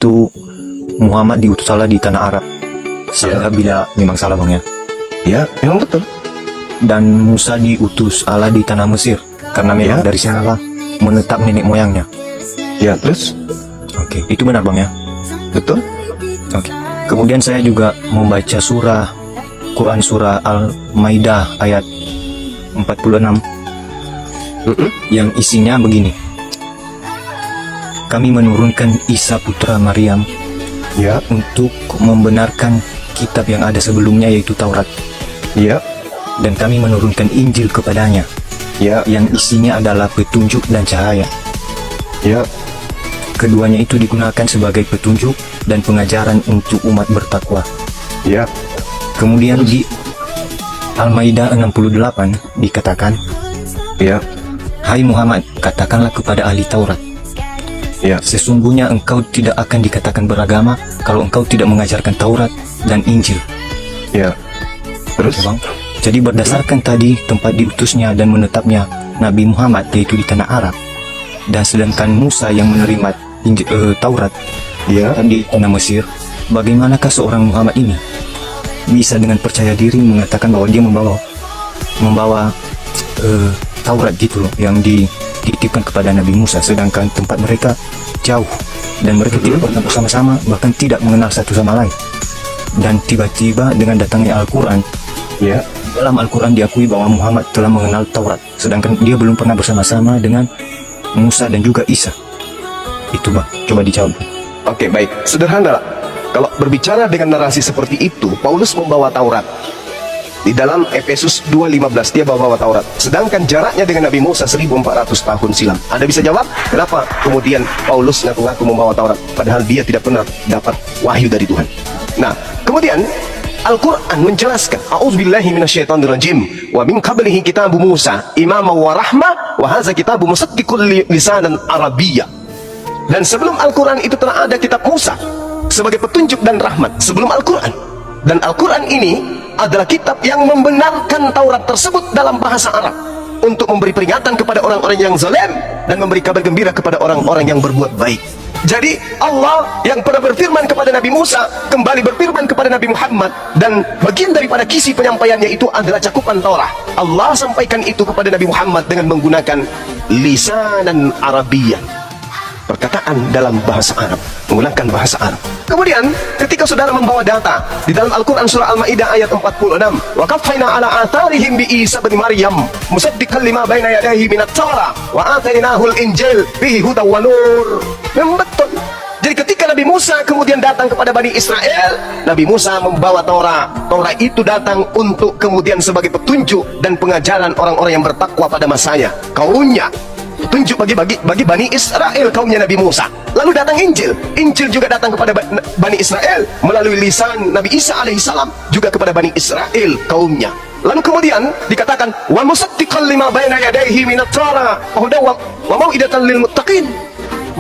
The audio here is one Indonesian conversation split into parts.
itu Muhammad diutus Allah di tanah Arab. Salah bila memang salah bang ya. Ya, memang betul. Dan Musa diutus Allah di tanah Mesir karena memang dari sanalah menetap nenek moyangnya. Ya, terus? Oke, itu benar bang ya. Betul. Oke. Kemudian saya juga membaca Quran surah Al-Maidah ayat 46 yang isinya begini. Kami menurunkan Isa putra Maryam untuk membenarkan kitab yang ada sebelumnya yaitu Taurat. Dan kami menurunkan Injil kepadanya yang isinya adalah petunjuk dan cahaya. Keduanya itu digunakan sebagai petunjuk dan pengajaran untuk umat bertakwa. Kemudian di Al-Maidah 68 dikatakan, Hai Muhammad, katakanlah kepada ahli Taurat, sesungguhnya engkau tidak akan dikatakan beragama kalau engkau tidak mengajarkan Taurat dan Injil. Terus? Bang? Jadi berdasarkan tadi tempat diutusnya dan menetapnya Nabi Muhammad yaitu di tanah Arab, dan sedangkan Musa yang menerima Taurat di tanah Mesir, bagaimanakah seorang Muhammad ini bisa dengan percaya diri mengatakan bahwa dia membawa Taurat gitu loh yang dititipkan kepada Nabi Musa, sedangkan tempat mereka jauh dan mereka tidak pernah bersama-sama, bahkan tidak mengenal satu sama lain. Dan tiba-tiba dengan datangnya Al-Quran, dalam Al-Quran diakui bahwa Muhammad telah mengenal Taurat, sedangkan dia belum pernah bersama-sama dengan Musa dan juga Isa. Itu bang, coba dijawab. Oke, baik. Sederhana lah. Kalau berbicara dengan narasi seperti itu, Paulus membawa Taurat. Di dalam Efesus 2:15 dia bawa Taurat. Sedangkan jaraknya dengan Nabi Musa 1400 tahun silam. Anda bisa jawab kenapa kemudian Paulus ngaku-ngaku membawa Taurat padahal dia tidak pernah dapat wahyu dari Tuhan. Nah, kemudian Al-Quran menjelaskan, A'udzubillahi minasyaitonirrajim, wa min qablihi kitabu Musa imama wa rahmah wa hadza kitabu musaddiqul lisanan arabiyyah. Dan sebelum Al-Quran itu telah ada kitab Musa sebagai petunjuk dan rahmat sebelum Al-Quran. Dan Al-Quran ini adalah kitab yang membenarkan Taurat tersebut dalam bahasa Arab untuk memberi peringatan kepada orang-orang yang zalim dan memberi kabar gembira kepada orang-orang yang berbuat baik. Jadi Allah yang pernah berfirman kepada Nabi Musa kembali berfirman kepada Nabi Muhammad, dan bagian daripada kisi penyampaiannya itu adalah cakupan Taurat. Allah sampaikan itu kepada Nabi Muhammad dengan menggunakan lisanan Arabiyyah, perkataan dalam bahasa Arab, menggunakan bahasa Arab. Kemudian ketika saudara membawa data di dalam Al-Quran surah Al-Maidah ayat 46, wa qaffayna ala atharihim bi Isa bin Maryam musaddiqan lima baina yadayhi minat Taurat wa atainahul Injil bihi hudaw wa nur. Memang betul. Jadi ketika Nabi Musa kemudian datang kepada Bani Israel, Nabi Musa membawa Taurat. Taurat itu datang untuk kemudian sebagai petunjuk dan pengajaran orang-orang yang bertakwa pada masanya, kaumnya. Petunjuk bagi Bani Israel, kaumnya Nabi Musa. Lalu datang Injil. Injil juga datang kepada Bani Israel melalui lisan Nabi Isa alaihissalam juga kepada Bani Israel, kaumnya. Lalu kemudian dikatakan wa musaddiqan lima baina yadayhi minat Taurat wa mau'idatan lil muttaqin,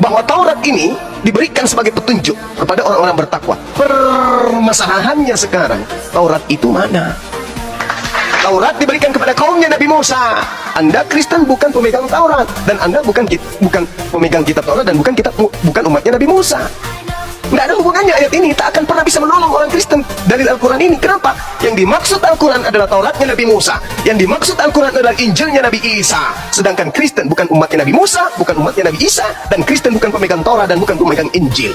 bahwa Taurat ini diberikan sebagai petunjuk kepada orang-orang bertakwa. Permasalahannya sekarang, Taurat itu mana? Taurat diberikan kepada kaumnya Nabi Musa. Anda Kristen bukan pemegang Taurat, dan Anda bukan pemegang kitab Taurat, dan bukan umatnya Nabi Musa. Tidak ada hubungannya ayat ini, tak akan pernah bisa menolong orang Kristen dari Al-Quran ini. Kenapa? Yang dimaksud Al-Quran adalah Tauratnya Nabi Musa, yang dimaksud Al-Quran adalah Injilnya Nabi Isa. Sedangkan Kristen bukan umatnya Nabi Musa, bukan umatnya Nabi Isa, dan Kristen bukan pemegang Taurat dan bukan pemegang Injil.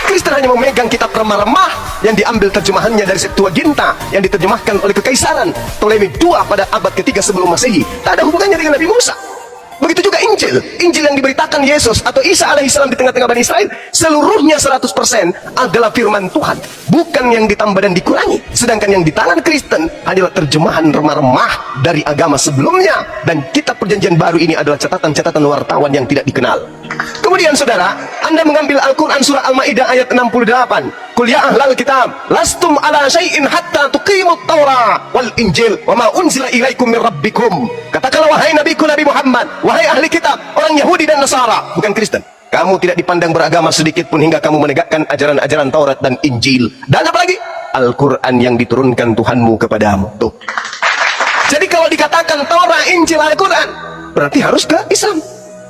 Kristen hanya memegang kitab remah-remah yang diambil terjemahannya dari Septuaginta yang diterjemahkan oleh Kekaisaran Ptolemy II pada abad ketiga sebelum Masehi. Tak ada hubungannya dengan Nabi Musa. Begitu juga Injil. Injil yang diberitakan Yesus atau Isa alaihissalam di tengah-tengah Bani Israel, seluruhnya 100% adalah firman Tuhan, bukan yang ditambah dan dikurangi. Sedangkan yang di tangan Kristen hanyalah terjemahan remah-remah dari agama sebelumnya, dan kitab perjanjian baru ini adalah catatan-catatan wartawan yang tidak dikenal. Kemudian saudara, Anda mengambil Al-Quran surah Al-Maidah ayat 68. Qul ya ahlal kitab lastum ala syai'in hatta tuqimut Taurat wal Injil wa ma unzila ilaikum min rabbikum. Katakanlah wahai nabiku Nabi Muhammad, wahai ahli kitab, orang Yahudi dan Nasara, bukan Kristen, kamu tidak dipandang beragama sedikit pun hingga kamu menegakkan ajaran-ajaran Taurat dan Injil. Dan apa lagi? Al-Quran yang diturunkan Tuhanmu kepadamu. Tuh. Jadi kalau dikatakan Taurat, Injil, Al-Quran, berarti harus ke Islam.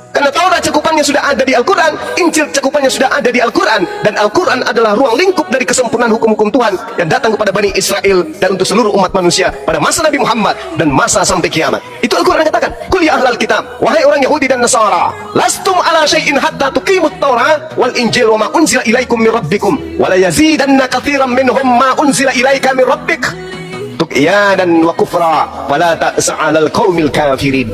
Karena Taurat cakupannya sudah ada di Al-Quran, Injil cakupannya sudah ada di Al-Quran, dan Al-Quran adalah ruang lingkup dari kesempurnaan hukum-hukum Tuhan yang datang kepada Bani Israel dan untuk seluruh umat manusia pada masa Nabi Muhammad dan masa sampai kiamat. Itu Al-Quran katakan, "Qul ya ahlal kitab, wahai orang Yahudi dan Nasara, lastum ala syai'in hatta tuqimut Taurat wal Injil wa ma unzila ilaikum min rabbikum, wa la yazidanna katsiran minhum ma unzila ilaika min rabbik tughyanan wa kufra, wa la ta'sa 'alal qaumil kafirin."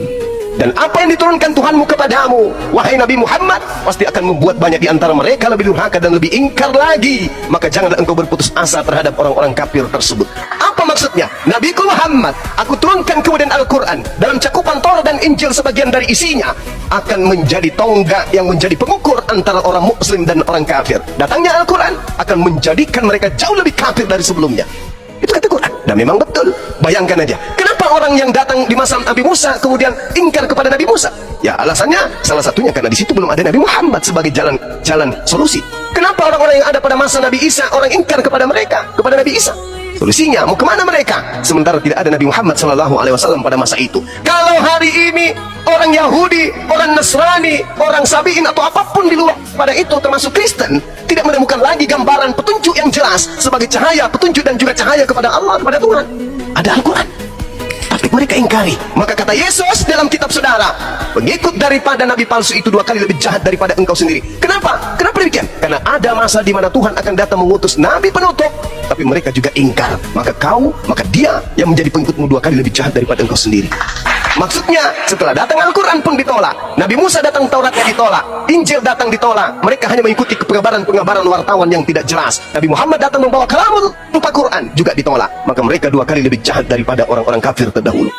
Dan apa yang diturunkan Tuhanmu kepadamu, wahai Nabi Muhammad, pasti akan membuat banyak di antara mereka lebih durhaka dan lebih ingkar lagi. Maka janganlah engkau berputus asa terhadap orang-orang kafir tersebut. Apa maksudnya? Nabiku Muhammad, aku turunkan kemudian Al-Quran dalam cakupan Taurat dan Injil sebagian dari isinya akan menjadi tonggak yang menjadi pengukur antara orang muslim dan orang kafir. Datangnya Al-Quran akan menjadikan mereka jauh lebih kafir dari sebelumnya. Itu kata Quran. Dan memang betul. Bayangkan aja, kenapa orang yang datang di masa Nabi Musa kemudian ingkar kepada Nabi Musa? Ya alasannya salah satunya karena di situ belum ada Nabi Muhammad sebagai jalan solusi. Kenapa orang-orang yang ada pada masa Nabi Isa orang ingkar kepada mereka, kepada Nabi Isa? Solusinya mau kemana mereka? Sementara tidak ada Nabi Muhammad SAW pada masa itu. Kalau hari ini orang Yahudi, orang Nasrani, orang Sabi'in atau apapun di luar pada itu termasuk Kristen tidak menemukan lagi gambaran petunjuk yang jelas sebagai cahaya, petunjuk dan juga cahaya kepada Allah, kepada Tuhan. Ada Al-Quran, tapi mereka ingkari. Maka kata Yesus dalam kitab saudara, pengikut daripada nabi palsu itu 2 kali lebih jahat daripada engkau sendiri. Kenapa? Kenapa demikian? Karena ada masa di mana Tuhan akan datang mengutus nabi penutup, tapi mereka juga ingkar. Maka dia yang menjadi pengikutmu 2 kali lebih jahat daripada engkau sendiri. Maksudnya setelah datang Al-Quran pun ditolak, Nabi Musa datang Tauratnya ditolak, Injil datang ditolak. Mereka hanya mengikuti pengabaran-pengabaran wartawan yang tidak jelas. Nabi Muhammad datang membawa kalamul rupa Quran juga ditolak. Maka mereka 2 kali lebih jahat daripada orang-orang kafir terdahulu.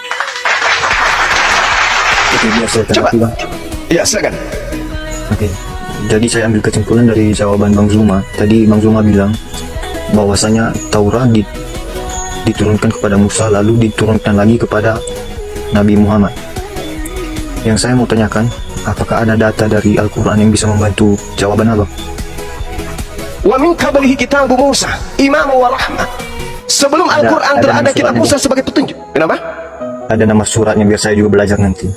Oke, biar saya Coba. tanggapi, Bang. Ya silakan. Oke, jadi saya ambil kesimpulan dari jawaban Bang Zuma. Tadi Bang Zuma bilang bahwasanya Taurat diturunkan kepada Musa lalu diturunkan lagi kepada Nabi Muhammad. Yang saya mau tanyakan, apakah ada data dari Al-Quran yang bisa membantu jawaban Abang? Wa min qablihi kitabu Musa imamu wa rahmah. Sebelum Al-Quran ada ada nama kitab suratnya, Musa sebagai petunjuk. Kenapa? Ada nama suratnya biar saya juga belajar nanti.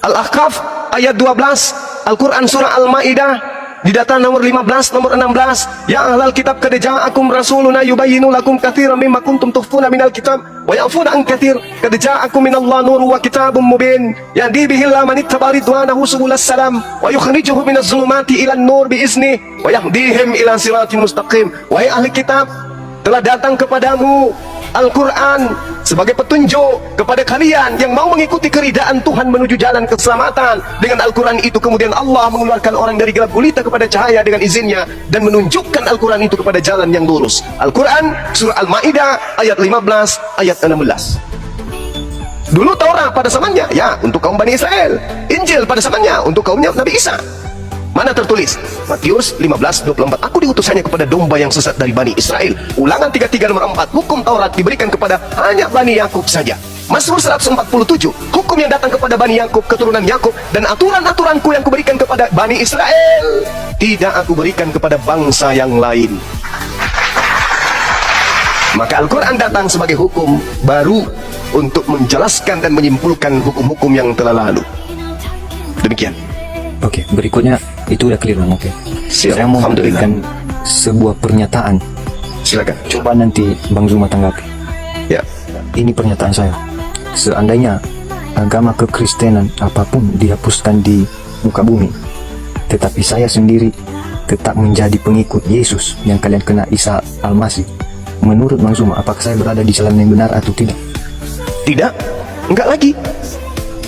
Al-Ahqaf ayat 12, Al-Quran surah Al-Ma'idah di data nomor 15, nomor 16. Ya ahlal kitab qad ja'akum rasuluna yubayyinu lakum katsiran mimma kuntum tukhfuna minal kitab wa ya'funa an katsir qad ja'akum minallahi nurun wa kitabun mubin yahdi bihi man ittaba ridwanahu subulas salam wa yukhrijuhum minaz zulumati ilan nur bi izni wa yahdihim ila siratin mustaqim. Wahai ahli kitab, telah datang kepadamu Al-Quran sebagai petunjuk kepada kalian yang mau mengikuti keridaan Tuhan menuju jalan keselamatan. Dengan Al-Quran itu kemudian Allah mengeluarkan orang dari gelap gulita kepada cahaya dengan izinnya dan menunjukkan Al-Quran itu kepada jalan yang lurus. Al-Quran surah Al-Ma'idah ayat 15 ayat 16. Dulu Taurat pada zamannya ya untuk kaum Bani Israel, Injil pada zamannya untuk kaumnya Nabi Isa. Mana tertulis? Matius 15:24. Aku diutus hanya kepada domba yang sesat dari Bani Israel. Ulangan 33 nomor 4. Hukum Taurat diberikan kepada hanya Bani Yakub saja. Mazmur 147. Hukum yang datang kepada Bani Yakub, keturunan Yakub, dan aturan-aturanku yang kuberikan kepada Bani Israel tidak aku berikan kepada bangsa yang lain. Maka Al-Quran datang sebagai hukum baru untuk menjelaskan dan menyimpulkan hukum-hukum yang telah lalu. Demikian. Oke, berikutnya itu udah clear, Bang. Oke. Siap. Saya mau Alhamdulillah. memberikan sebuah pernyataan. Silakan. Coba nanti Bang Zuma tanggapi. Ya. Ini pernyataan saya. Seandainya agama kekristenan apapun dihapuskan di muka bumi, tetapi saya sendiri tetap menjadi pengikut Yesus yang kalian kenal, Isa Al-Masih. Menurut Bang Zuma, apakah saya berada di jalan yang benar atau tidak? Tidak. Enggak lagi.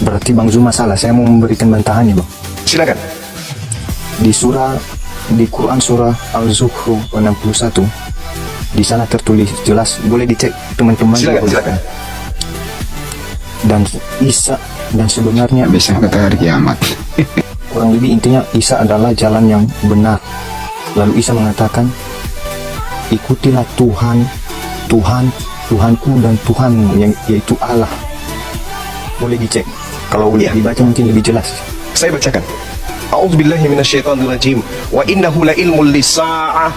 Berarti Bang Zuma salah. Saya mau memberikan bantahannya, Bang. Silakan. Di Quran surah Al-Zukhruf 61, di sana tertulis jelas, boleh dicek teman-teman. Silakan. Dan Isa, dan sebenarnya Bisa kata hari kiamat. kurang lebih intinya Isa adalah jalan yang benar. Lalu Isa mengatakan, ikutilah Tuhanku dan Tuhanmu, yaitu Allah. Boleh dicek. Kalau Ya. dibaca mungkin lebih jelas. Saya bacakan. A'udzubillahi minasyaitonirrajim. Wa innahu la ilmul lis-sa'ah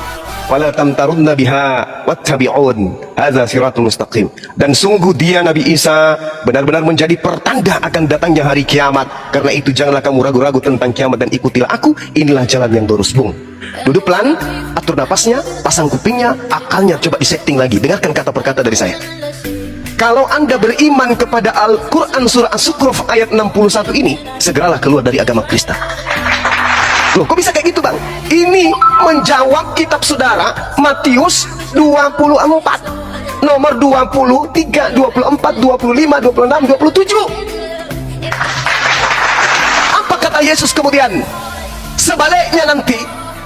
fala tamtarunna biha wattabi'un hadza siratul mustaqim. Dan sungguh dia Nabi Isa benar-benar menjadi pertanda akan datangnya hari kiamat. Karena itu janganlah kamu ragu-ragu tentang kiamat dan ikutilah aku, inilah jalan yang lurus. Bung, duduk pelan, atur napasnya, pasang kupingnya, akalnya coba disetting lagi. Dengarkan kata per kata dari saya. Kalau Anda beriman kepada Al-Quran surah As-Zukhruf ayat 61 ini, segeralah keluar dari agama Kristen. Loh, kok bisa kayak gitu, Bang? Ini menjawab kitab saudara Matius 24 nomor 23, 24, 25, 26, 27. Apa kata Yesus kemudian? Sebaliknya nanti,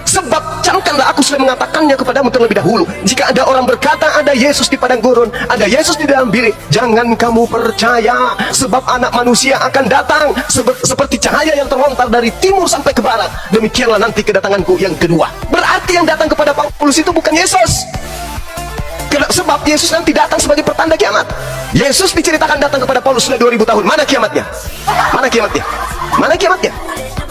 sebab camkanlah aku sudah mengatakannya kepadamu terlebih dahulu. Jika ada orang berkata ada Yesus di padang gurun, ada Yesus di dalam bilik, jangan kamu percaya, sebab anak manusia akan datang seperti cahaya yang terlontar dari timur sampai ke barat. Demikianlah nanti kedatanganku yang kedua. Berarti yang datang kepada Paulus itu bukan Yesus. Sebab Yesus nanti datang sebagai pertanda kiamat. Yesus diceritakan datang kepada Paulus sudah 2000 tahun. Mana kiamatnya? Mana kiamatnya? Mana kiamatnya?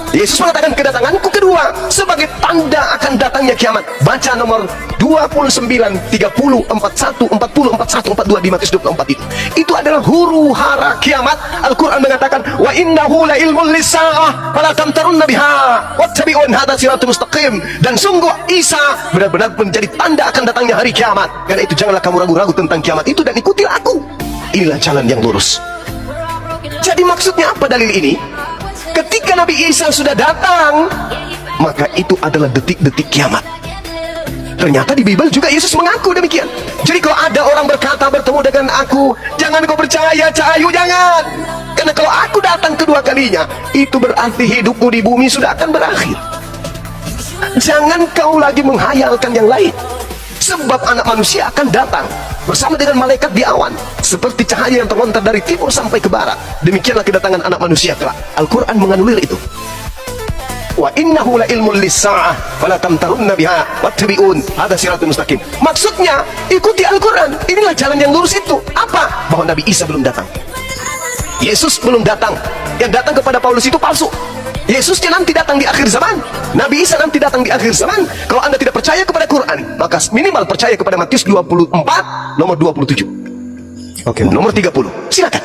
Yesus mengatakan kedatanganku kedua sebagai tanda akan datangnya kiamat. Baca nomor 29, 30, 41, 40, 41, 42 di Matius 24 itu. Itu adalah huru hara kiamat. Al-Quran mengatakan wa innahu la ilmul lisa'ah fala tamtarunna biha wattabi'un hadza siratul mustaqim. Dan sungguh Isa benar-benar menjadi tanda akan datangnya hari kiamat. Karena itu janganlah kamu ragu-ragu tentang kiamat itu dan ikutilah aku. Inilah jalan yang lurus. Jadi maksudnya apa dalil ini? Ketika Nabi Isa sudah datang, maka itu adalah detik-detik kiamat. Ternyata di Bible juga Yesus mengaku demikian. Jadi kalau ada orang berkata bertemu dengan aku, jangan kau percaya, Cahayu, jangan. Karena kalau aku datang kedua kalinya, itu berarti hidupmu di bumi sudah akan berakhir. Jangan kau lagi menghayalkan yang lain. Sebab anak manusia akan datang bersama dengan malaikat di awan, seperti cahaya yang terlontar dari timur sampai ke barat. Demikianlah kedatangan anak manusia kelak. Al-Quran menganulir itu. Wa innahu la ilmul lis-sa'ah fala tamtarunna biha wattabi'un hadza siratul mustaqim. Maksudnya ikuti Al-Quran. Inilah jalan yang lurus itu. Apa? Bahwa Nabi Isa belum datang, Yesus belum datang. Yang datang kepada Paulus itu palsu. Yesusnya nanti datang di akhir zaman. Nabi Isa nanti datang di akhir zaman. Kalau Anda tidak percaya kepada Quran, maka minimal percaya kepada Matius 24 nomor 27. Oke, nomor 30. Silakan.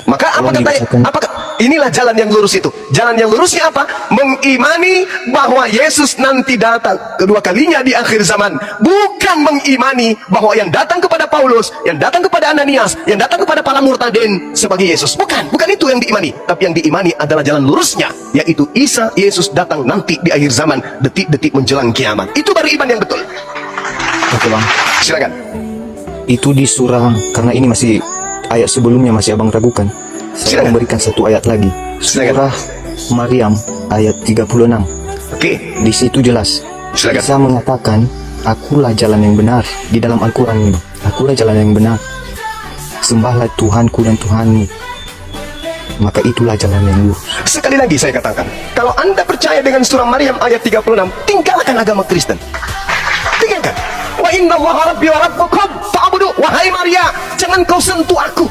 Maka apa kata? Apakah inilah jalan yang lurus itu? Jalan yang lurusnya apa? Mengimani bahwa Yesus nanti datang kedua kalinya di akhir zaman. Bukan mengimani bahwa yang datang kepada Paulus, yang datang kepada Ananias, yang datang kepada para murtadin sebagai Yesus. Bukan itu yang diimani. Tapi yang diimani adalah jalan lurusnya, yaitu Isa Yesus datang nanti di akhir zaman, detik-detik menjelang kiamat. Itu baru iman yang betul. Oke, Bang. Silakan. Itu di surah, karena ini masih ayat sebelumnya masih abang ragukan. Saya Silakan. memberikan satu ayat lagi. Silakan. Surah Maryam ayat 36. Oke. Di situ jelas. Silakan. Isa mengatakan, akulah jalan yang benar. Di dalam Al-Quran ini, akulah jalan yang benar. Sembahlah Tuhanku dan Tuhanmu, maka itulah jalan yang lurus. Sekali lagi saya katakan, kalau Anda percaya dengan surah Maryam ayat 36, tinggalkan agama Kristen. Tinggalkan. Wa inna Allaha rabbi wa rabbukum fa'budu. Wahai Maria, jangan kau sentuh aku,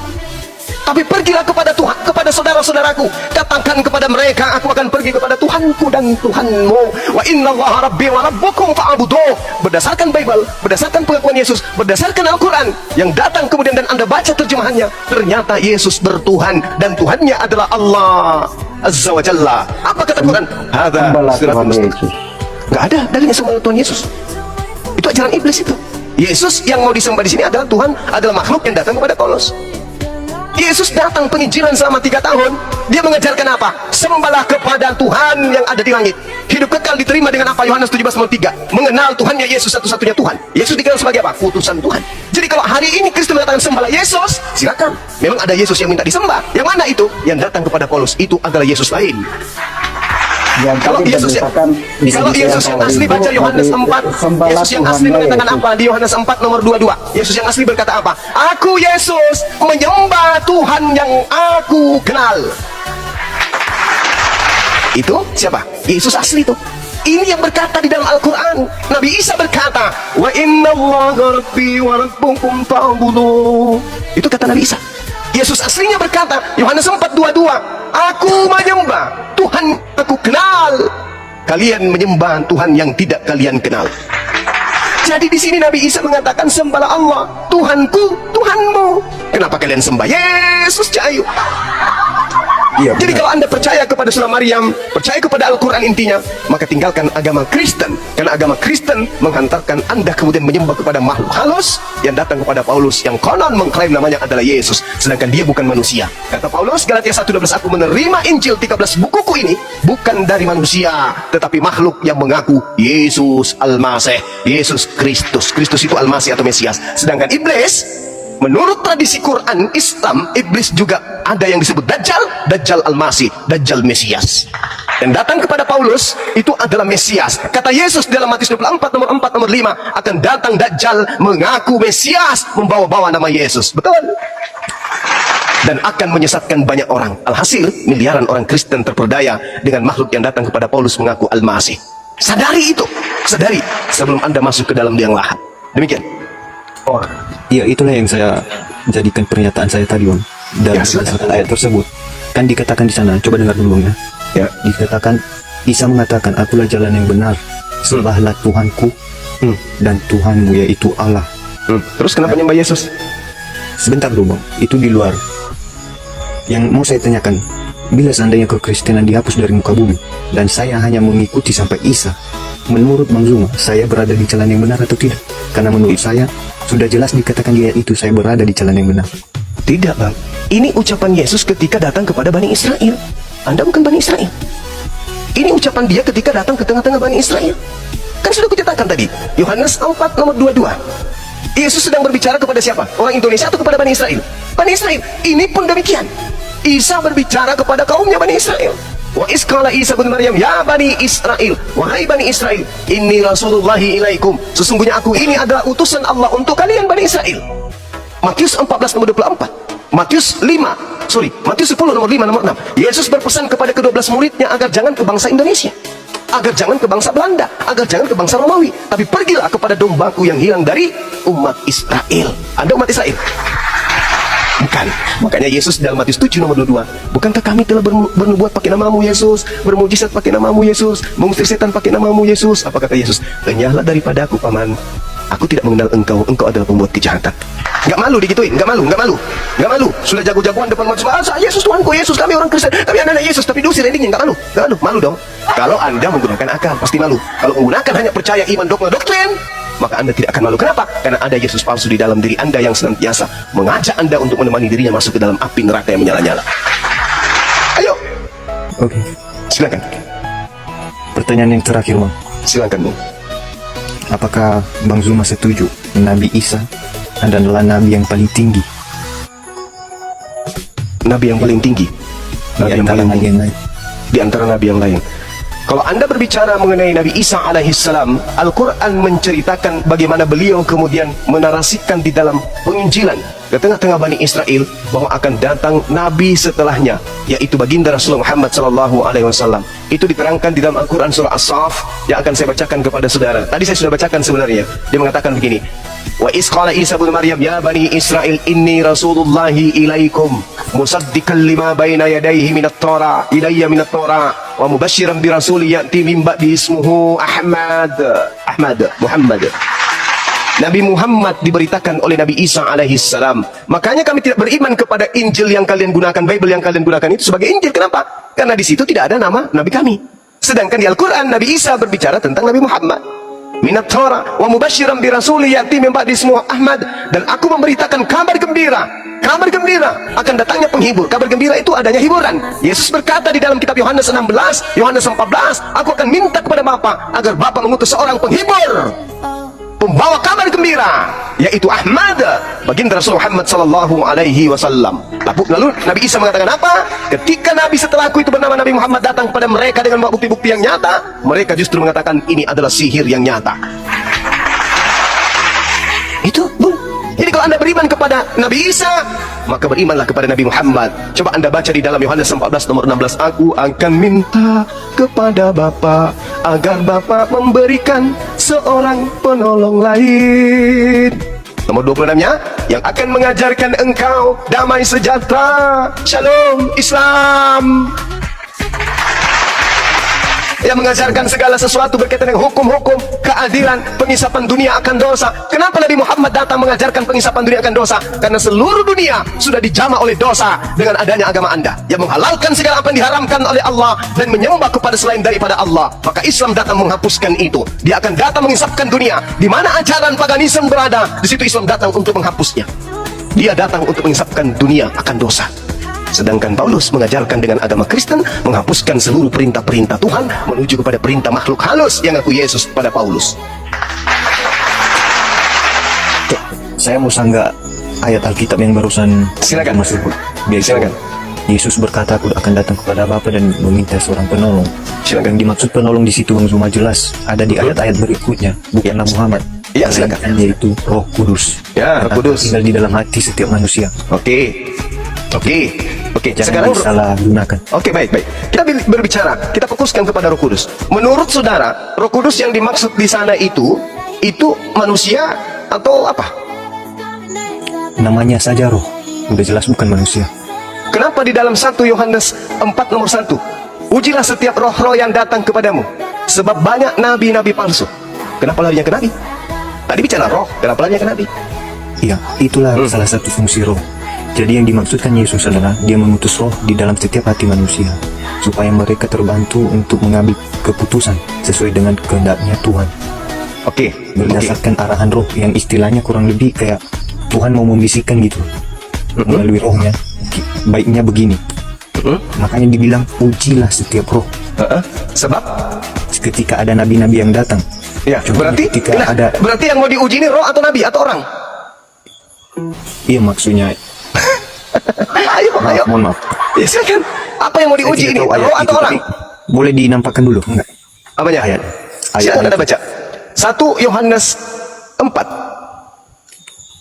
tapi pergilah kepada Tuhan, kepada saudara-saudaraku. Katakan kepada mereka, aku akan pergi kepada Tuhanku dan Tuhanmu. Wa inna Allaha rabbi wa rabbukum fa'budu. Berdasarkan Bible, berdasarkan pengakuan Yesus, berdasarkan Al-Quran yang datang kemudian dan Anda baca terjemahannya, ternyata Yesus bertuhan dan Tuhannya adalah Allah Azza wa Jalla. Apa kata Quran? Hadza siratul mustaqim. Gak ada dalilnya sembah Tuhan Yesus. Itu ajaran iblis itu. Yesus yang mau disembah di sini adalah Tuhan, adalah makhluk yang datang kepada Paulus. Yesus datang penginjilan selama 3 tahun. Dia mengajarkan apa? Sembahlah kepada Tuhan yang ada di langit. Hidup kekal diterima dengan apa? Yohanes 17:3. Mengenal Tuhannya Yesus satu-satunya Tuhan. Yesus dikenal sebagai apa? Utusan Tuhan. Jadi kalau hari ini Kristen mengatakan sembahlah Yesus, silakan. Memang ada Yesus yang minta disembah. Yang mana itu? Yang datang kepada Paulus itu adalah Yesus lain. Kalau Yesus yang asli baca Yohanes 4. Yesus yang asli mengatakan apa? Di Yohanes 4 nomor 22. Yesus yang asli berkata apa? Aku Yesus menyembah Tuhan yang aku kenal. Itu siapa? Yesus asli itu. Ini yang berkata di dalam Al-Quran. Nabi Isa berkata, wa inna Allaha rabbi wa rabbukum fa'budu. Itu kata Nabi Isa. Yesus aslinya berkata, Yohanes 4:22, aku menyembah Tuhan aku kenal. Kalian menyembah Tuhan yang tidak kalian kenal. Jadi di sini Nabi Isa mengatakan, sembahlah Allah, Tuhanku, Tuhanmu. Kenapa kalian sembah Yesus, Cahayu? Iya, Jadi benar. kalau Anda percaya kepada surah Maryam, percaya kepada Al-Quran intinya, maka tinggalkan agama Kristen. Karena agama Kristen menghantarkan Anda kemudian menyembah kepada makhluk halus yang datang kepada Paulus, yang konon mengklaim namanya adalah Yesus, sedangkan dia bukan manusia. Kata Paulus, Galatia 1:12, aku menerima Injil 13 bukuku ini bukan dari manusia, tetapi makhluk yang mengaku Yesus Al-Masih, Yesus Kristus. Kristus itu Al-Masih atau Mesias. Sedangkan iblis, menurut tradisi Quran Islam, iblis juga ada yang disebut Dajjal, Dajjal Al-Masih, Dajjal Mesias. Dan datang kepada Paulus, itu adalah Mesias. Kata Yesus dalam Matius 24, nomor 4, nomor 5, akan datang Dajjal mengaku Mesias, membawa-bawa nama Yesus. Betul? Dan akan menyesatkan banyak orang. Alhasil, miliaran orang Kristen terperdaya dengan makhluk yang datang kepada Paulus mengaku Al-Masih. Sadari itu. Sadari sebelum Anda masuk ke dalam liang lahat. Demikian. Oh, iya, itulah yang saya jadikan pernyataan saya tadi, Bang. Dan Ya, silakan. berdasarkan ayat tersebut, kan dikatakan di sana, coba dengar dulu ya. Ya. Dikatakan, Isa mengatakan, akulah jalan yang benar, sembahlah Tuhanku dan Tuhanmu, yaitu Allah. Terus kenapa nyembah Yesus? Sebentar dulu, Bang, itu di luar. Yang mau saya tanyakan, bila seandainya kekristenan dihapus dari muka bumi, dan saya hanya mengikuti sampai Isa, menurut Bang Zuma, saya berada di jalan yang benar atau tidak? Karena menurut saya, sudah jelas dikatakan di ayat itu, saya berada di jalan yang benar. Tidak, Bang. Ini ucapan Yesus ketika datang kepada Bani Israel. Anda bukan Bani Israel. Ini ucapan dia ketika datang ke tengah-tengah Bani Israel. Kan sudah kuceritakan tadi, Yohanes 4 nomor 22. Yesus sedang berbicara kepada siapa? Orang Indonesia atau kepada Bani Israel? Bani Israel. Ini pun demikian. Isa berbicara kepada kaumnya Bani Israel. Wa isqala Isa bin Maryam, ya Bani Israel, wahai Bani Israel, inni rasulullahi ilaikum, sesungguhnya aku ini adalah utusan Allah untuk kalian Bani Israel. Matius 14 nomor 24. Matius 10 nomor 5 nomor 6. Yesus berpesan kepada ke-12 muridnya agar jangan ke bangsa Indonesia, agar jangan ke bangsa Belanda, agar jangan ke bangsa Romawi, tapi pergilah kepada dombaku yang hilang dari umat Israel. Anda umat Israel? Bukan. Makanya Yesus dalam Matius 7 nomor 22, bukankah kami telah bernubuat pakai namamu Yesus, bermujizat pakai namamu Yesus, mengusir setan pakai namamu Yesus? Apa kata Yesus? Lenyahlah daripada aku, paman, aku tidak mengenal engkau, engkau adalah pembuat kejahatan. Nggak malu digituin, nggak malu. Sudah jago-jagoan depan manusia, Yesus Tuhanku, Yesus, kami orang Kristen, kami anak-anak Yesus, tapi diusir endingnya, nggak malu dong. Kalau Anda menggunakan akal, pasti malu. Kalau menggunakan hanya percaya iman dogma doktrin, maka Anda tidak akan malu. Kenapa? Karena ada Yesus palsu di dalam diri Anda yang senantiasa mengajak Anda untuk menemani dirinya masuk ke dalam api neraka yang menyala-nyala. Ayo, Oke. silakan. Pertanyaan yang terakhir, Bang. Silakan, Bung. Apakah Bang Zuma setuju Nabi Isa adalah Nabi yang paling tinggi? Nabi yang paling tinggi. Nabi yang paling tinggi yang lain. di antara Nabi yang lain. Kalau Anda berbicara mengenai Nabi Isa alaihissalam, Al-Quran menceritakan bagaimana beliau kemudian menarasikan di dalam penginjilan ke tengah-tengah Bani Israel bahwa akan datang Nabi setelahnya, yaitu baginda Rasulullah Muhammad SAW. Itu diterangkan di dalam Al-Quran surah As-Saff yang akan saya bacakan kepada saudara. Tadi saya sudah bacakan sebenarnya. Dia mengatakan begini, wa isqala Isa bin Maryam, ya Bani Israel, inni rasulullahi ilaikum musaddiqan lima baina yadayhi minat Torah ilayya minat Torah wa mubashiran bi rasuli ya'ti min ba'di ismuhu Muhammad. Nabi Muhammad diberitakan oleh Nabi Isa alaihissalam. Makanya kami tidak beriman kepada Injil yang kalian gunakan, Bible yang kalian gunakan itu sebagai Injil. Kenapa? Karena di situ tidak ada nama Nabi kami. Sedangkan di Al-Quran Nabi Isa berbicara tentang Nabi Muhammad. Minat Torah wa mubashiran bi rasuli ya'ti min ba'di ismuhu Ahmad, dan aku memberitakan kabar gembira akan datangnya penghibur. Kabar gembira itu adanya hiburan. Yesus berkata di dalam kitab Yohanes 16, Yohanes 14, aku akan minta kepada Bapa agar Bapa mengutus seorang penghibur, pembawa kabar gembira, yaitu Ahmad, baginda Rasulullah Muhammad sallallahu alaihi wasallam. Lalu Nabi Isa mengatakan apa? Ketika Nabi setelahku itu bernama Nabi Muhammad datang kepada mereka dengan bukti-bukti yang nyata, mereka justru mengatakan ini adalah sihir yang nyata. Itu, Bung. Jadi kalau Anda beriman kepada Nabi Isa, maka berimanlah kepada Nabi Muhammad. Coba Anda baca di dalam Yohanes 14 nomor 16, aku akan minta kepada Bapa agar Bapa memberikan seorang penolong lain. Nomor 26-nya, yang akan mengajarkan engkau damai sejahtera, shalom, Islam. yang mengajarkan segala sesuatu berkaitan dengan hukum-hukum, keadilan, pengisapan dunia akan dosa. Kenapa Nabi Muhammad datang mengajarkan pengisapan dunia akan dosa? Karena seluruh dunia sudah dijamah oleh dosa dengan adanya agama Anda yang menghalalkan segala apa yang diharamkan oleh Allah dan menyembah kepada selain daripada Allah. Maka Islam datang menghapuskan itu. Dia akan datang mengisapkan dunia. Di mana ajaran paganisme berada, di situ Islam datang untuk menghapusnya. Dia datang untuk mengisapkan dunia akan dosa. Sedangkan Paulus mengajarkan dengan agama Kristen menghapuskan seluruh perintah-perintah Tuhan menuju kepada perintah makhluk halus yang ngaku Yesus pada Paulus. Saya mau sanggah ayat Alkitab yang barusan. Silakan. Masuk. Biar Silakan. Yesus berkata, aku akan datang kepada Bapa dan meminta seorang penolong. Silakan. Yang dimaksud penolong di situ Bang Zuma jelas ada di ayat-ayat berikutnya, bukanlah Muhammad. Ya, silakan. Yaitu Roh Kudus. Ya, Roh Kudus tinggal di dalam hati setiap manusia. Oke. Jangan Sekarang salah gunakan. Oke, baik. Kita berbicara, kita fokuskan kepada Roh Kudus. Menurut saudara, Roh Kudus yang dimaksud di sana itu manusia atau apa? Namanya saja roh, udah jelas bukan manusia. Kenapa di dalam 1 Yohanes 4 nomor 1, ujilah setiap roh-roh yang datang kepadamu, sebab banyak nabi-nabi palsu. Kenapa larinya ke nabi? Tadi bicara roh, kenapa larinya ke nabi? Iya, itulah salah satu fungsi roh. Jadi yang dimaksudkan Yesus adalah dia mengutus roh di dalam setiap hati manusia supaya mereka terbantu untuk mengambil keputusan sesuai dengan kehendaknya Tuhan. Oke. Berdasarkan arahan roh yang istilahnya kurang lebih kayak Tuhan mau membisikkan gitu melalui rohnya. Baiknya begini. Makanya dibilang ujilah setiap roh. Sebab? Ketika ada nabi-nabi yang datang. Ya, berarti berarti yang mau diuji ini roh atau nabi atau orang? Iya maksudnya. Ayo. Mohon maaf. Ya silakan. Apa yang mau diuji ini? Roh atau orang? Boleh dinampakkan dulu? Enggak. Apanya? Ayat. Silakan Anda baca. 1 Yohanes 4.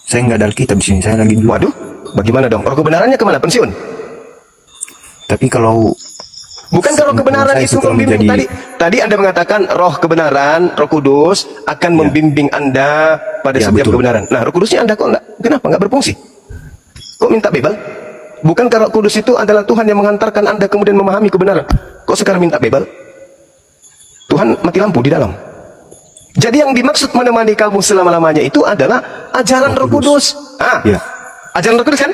Saya nggak ada Alkitab di sini. Saya lagi dulu. Waduh, bagaimana dong? Roh kebenarannya kemana? Pensiun? Tapi kalau bukan roh kebenaran itu membimbing tadi Anda mengatakan roh kebenaran, Roh Kudus akan membimbing Anda pada setiap betul. kebenaran. Nah, Roh Kudusnya Anda kok kenapa nggak berfungsi? Kok minta bebal? Bukankah Roh Kudus itu adalah Tuhan yang menghantarkan Anda kemudian memahami kebenaran? Kok sekarang minta bebal? Tuhan mati lampu di dalam. Jadi yang dimaksud menemani kamu selama-lamanya itu adalah ajaran Roh Kudus. Ya. Ajaran Roh Kudus kan?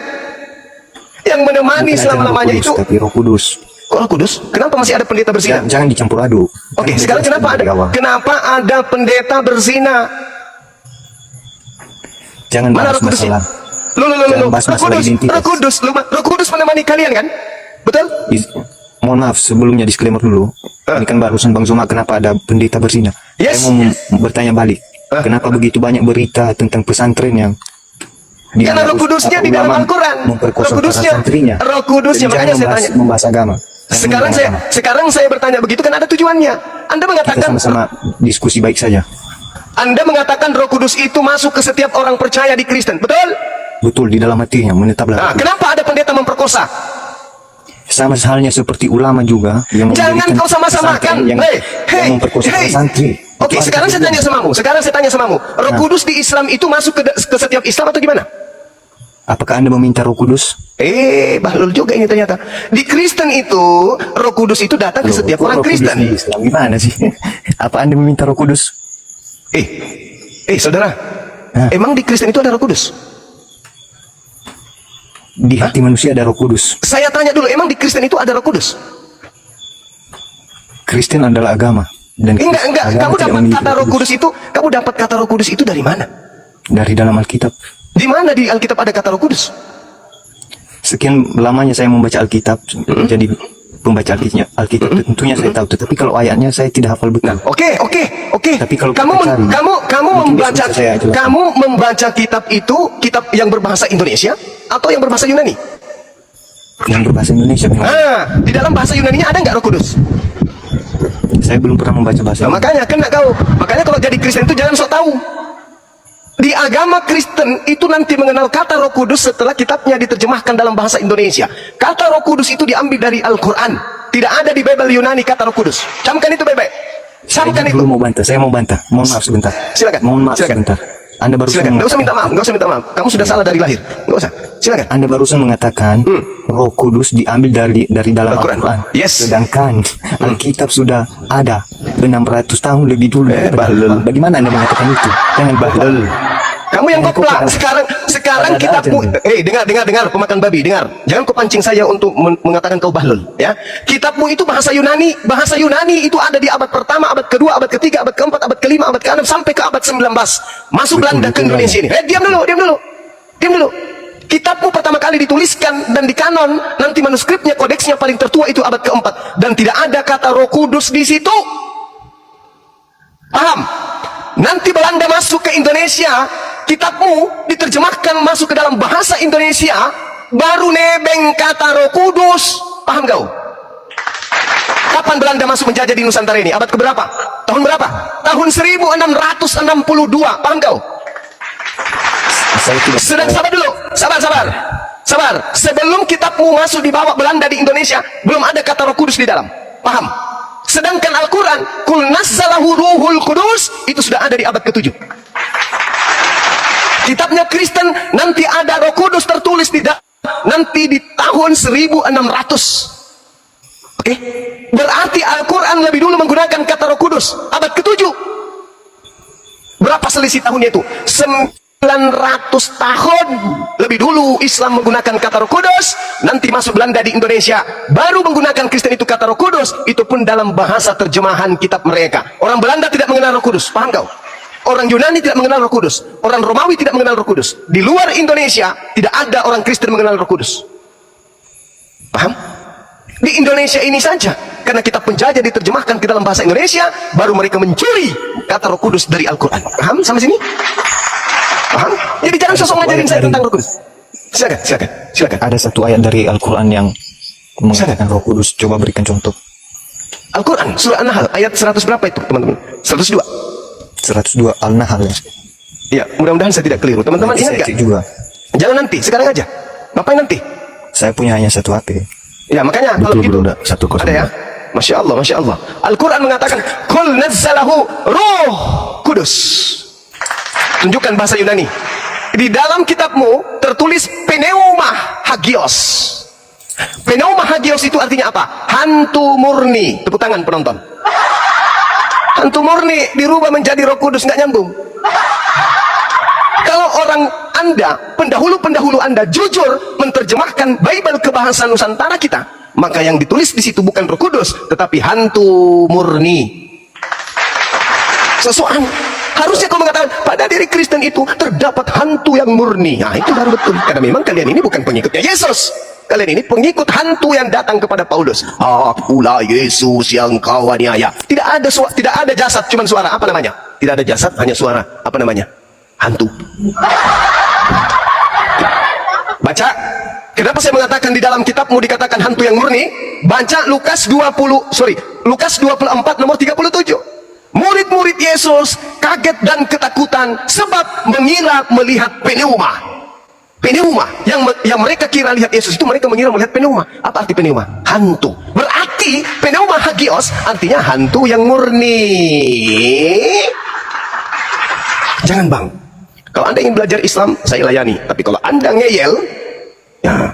Yang menemani selama-lamanya itu. Tapi Roh Kudus. Kok Roh Kudus? Kenapa masih ada pendeta berzina? Jangan dicampur aduk. Oke, sekarang kenapa ada pendeta berzina? Jangan Mana bahas Roh Kudusnya? masalah. Roh Kudus menemani kalian kan? Betul? Mohon maaf sebelumnya disclaimer dulu. Ini kan barusan Bang Zuma kenapa ada pendeta berzina. Yes. Saya mau bertanya balik. Kenapa begitu banyak berita tentang pesantren yang karena Roh Kudusnya di dalam Al-Quran. Roh Kudusnya makanya saya tanya. Membahas agama. Sekarang saya bertanya begitu kan ada tujuannya. Anda mengatakan kita sama-sama diskusi baik saja. Anda mengatakan Roh Kudus itu masuk ke setiap orang percaya di Kristen, betul? Betul, di dalam hatinya menetaplah. Nah, kenapa ada pendeta memperkosa? Sama halnya seperti ulama juga yang jangan kau sama-samakan. yang memperkosa santri. Oke, sekarang saya tanya samamu. Roh Kudus di Islam itu masuk ke setiap Islam atau gimana? Apakah Anda meminta Roh Kudus? Bahlul juga ini ternyata. Di Kristen itu Roh Kudus itu datang ke setiap orang Kristen. Di Islam gimana sih? Apa Anda meminta Roh Kudus? Saudara. Emang di Kristen itu ada Roh Kudus? Di hati manusia ada Roh Kudus. Saya tanya dulu, emang di Kristen itu ada Roh Kudus? Kristen adalah agama. Dan enggak. Kamu dapat kata Roh Kudus itu, Roh Kudus itu dari mana? Dari dalam Alkitab. Di mana di Alkitab ada kata Roh Kudus? Sekian lamanya saya membaca Alkitab, jadi pembaca Alkitab tentunya saya tahu. Tetapi kalau ayatnya saya tidak hafal betul. Oke. Tapi kalau kamu membaca kitab itu, kitab yang berbahasa Indonesia atau yang berbahasa Yunani? Yang berbahasa Indonesia. Di dalam bahasa Yunaninya ada nggak Roh Kudus? Saya belum pernah membaca bahasa. Makanya kena kau. Makanya kalau jadi Kristen itu jangan sok tahu. Di agama Kristen itu nanti mengenal kata Roh Kudus setelah kitabnya diterjemahkan dalam bahasa Indonesia. Kata Roh Kudus itu diambil dari Al-Quran. Tidak ada di Bible Yunani kata Roh Kudus. Camkan itu baik-baik. Camkan itu. Saya mau bantah. Mohon maaf sebentar. Silakan. Mohon maaf sebentar. Anda baru silakan. Nggak usah minta maaf. Kamu sudah salah dari lahir. Nggak usah. Silakan. Anda barusan mengatakan Roh Kudus diambil dari dalam Al-Quran. Al-Quran. Yes. Sedangkan Alkitab sudah ada 600 tahun lebih dulu. bahlul. Bagaimana Anda mengatakan itu? Jangan bahlul. Kamu yang Jangan kopla. kau- Sekarang Ada kitabmu. aja. Dengar pemakan babi, dengar. Jangan kau pancing saya untuk mengatakan kau bahlul, ya. Kitabmu itu bahasa Yunani. Bahasa Yunani itu ada di abad pertama, abad kedua, abad ketiga, abad keempat, abad kelima, abad keenam sampai ke abad 19. Masuk Belanda ke betul, Indonesia ini. Diam dulu. Kitabmu pertama kali dituliskan dan dikanon, nanti manuskripnya, kodeksnya paling tertua itu abad keempat, dan tidak ada kata Roh Kudus di situ. Paham? Nanti Belanda masuk ke Indonesia, kitabmu diterjemahkan masuk ke dalam bahasa Indonesia, baru nebeng kata Roh Kudus. Paham kau? Kapan Belanda masuk menjajah di Nusantara ini? Abad keberapa? Tahun berapa? Tahun 1662. Paham kau? Saya tidak Sabar dulu. Sabar. Sebelum kitabmu masuk dibawa Belanda di Indonesia, belum ada kata Roh Kudus di dalam. Paham? Sedangkan Al-Quran, Kul nazzalahu ruhul kudus, itu sudah ada di abad ke-7. Kitabnya Kristen, nanti ada Roh Kudus tertulis di nanti di tahun 1600. Oke? Berarti Al-Quran lebih dulu menggunakan kata Roh Kudus, abad ke-7. Berapa selisih tahunnya itu? 900 tahun lebih dulu Islam menggunakan kata Roh Kudus, nanti masuk Belanda di Indonesia, baru menggunakan Kristen itu kata Roh Kudus, itu pun dalam bahasa terjemahan kitab mereka. Orang Belanda tidak mengenal Roh Kudus, paham kau? Orang Yunani tidak mengenal Roh Kudus, orang Romawi tidak mengenal Roh Kudus. Di luar Indonesia tidak ada orang Kristen mengenal Roh Kudus. Paham? Di Indonesia ini saja, karena kitab penjajah diterjemahkan ke dalam bahasa Indonesia, baru mereka mencuri kata Roh Kudus dari Al-Quran. Paham sampai sini? Paham? Jadi jangan sosok ngajarin saya tentang Roh Kudus. Silakan. ada satu ayat dari Al-Quran yang mengatakan Roh Kudus. Coba berikan contoh. Al-Quran surah An-Nahl ayat 100 berapa itu, teman-teman? 102. 102 Al-Nahl ya. Ya, mudah-mudahan saya tidak keliru. Teman-teman Nanti ingat saya gak? cek juga. Jangan nanti, sekarang aja. Ngapain nanti? Saya punya hanya satu HP. Ya, makanya kalau Betul, gitu bro, 102. ada ya. Masya Allah. Al-Quran mengatakan Kul nazzalahu Roh Kudus. Tunjukkan bahasa Yunani. Di dalam kitabmu tertulis Pneuma Hagios. Pneuma Hagios itu artinya apa? Hantu murni. Tepuk tangan penonton. Hantu murni dirubah menjadi Roh Kudus, nggak nyambung. Kalau orang Anda, pendahulu-pendahulu Anda jujur menerjemahkan Bible ke bahasa Nusantara kita, maka yang ditulis di situ bukan Roh Kudus, tetapi hantu murni. Sesuatu harusnya kau mengatakan pada diri Kristen itu terdapat hantu yang murni. Nah, itu baru betul. Karena memang kalian ini bukan pengikutnya Yesus. Kalian ini pengikut hantu yang datang kepada Paulus. Akulah Yesus yang kau aniaya. Tidak ada jasad, cuma suara. Apa namanya? Tidak ada jasad, hanya suara. Apa namanya? Hantu. Baca. Kenapa saya mengatakan di dalam kitabmu dikatakan hantu yang murni? Baca Lukas 24 nomor 37. Murid-murid Yesus kaget dan ketakutan sebab mengira melihat pneuma. Pneuma yang mereka kira lihat Yesus itu, mereka mengira melihat pneuma. Apa arti pneuma? Hantu. Berarti pneuma hagios artinya hantu yang murni. Jangan bang. Kalau Anda ingin belajar Islam, saya layani. Tapi kalau Anda ngeyel, ya,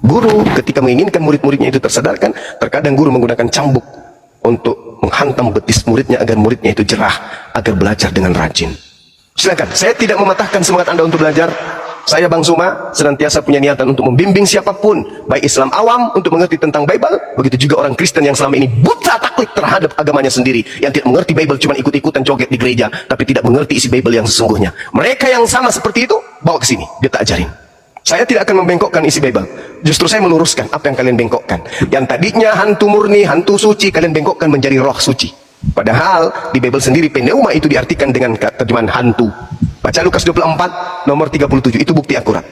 guru ketika menginginkan murid-muridnya itu tersadarkan, terkadang guru menggunakan cambuk untuk menghantam betis muridnya agar muridnya itu jerah, agar belajar dengan rajin. Silakan, saya tidak mematahkan semangat Anda untuk belajar. Saya Bang Suma senantiasa punya niatan untuk membimbing siapapun, baik Islam awam untuk mengerti tentang Bible, begitu juga orang Kristen yang selama ini buta taklid terhadap agamanya sendiri, yang tidak mengerti Bible, cuma ikut-ikutan joget di gereja, tapi tidak mengerti isi Bible yang sesungguhnya. Mereka yang sama seperti itu, bawa ke sini, dia tak ajarin. Saya tidak akan membengkokkan isi Bible. Justru saya meluruskan apa yang kalian bengkokkan. Yang tadinya hantu murni, hantu suci, kalian bengkokkan menjadi roh suci. Padahal di Bible sendiri pneuma itu diartikan dengan terjemahan hantu. Baca Lukas 24 nomor 37, itu bukti akurat.